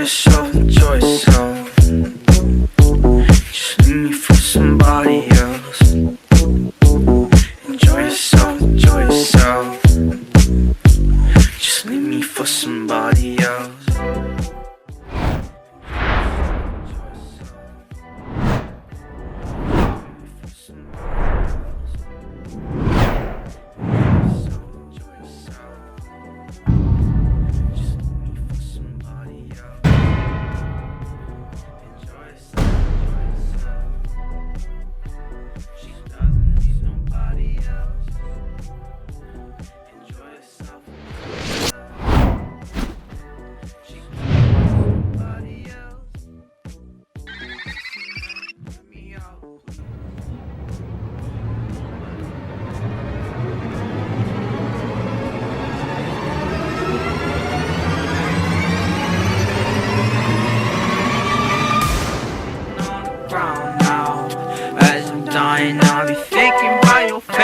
yourself, enjoy yourself. Just leave me for somebody else. Enjoy yourself, enjoy yourself. Just leave me for somebody else. Dying, I'll be thinking about your face.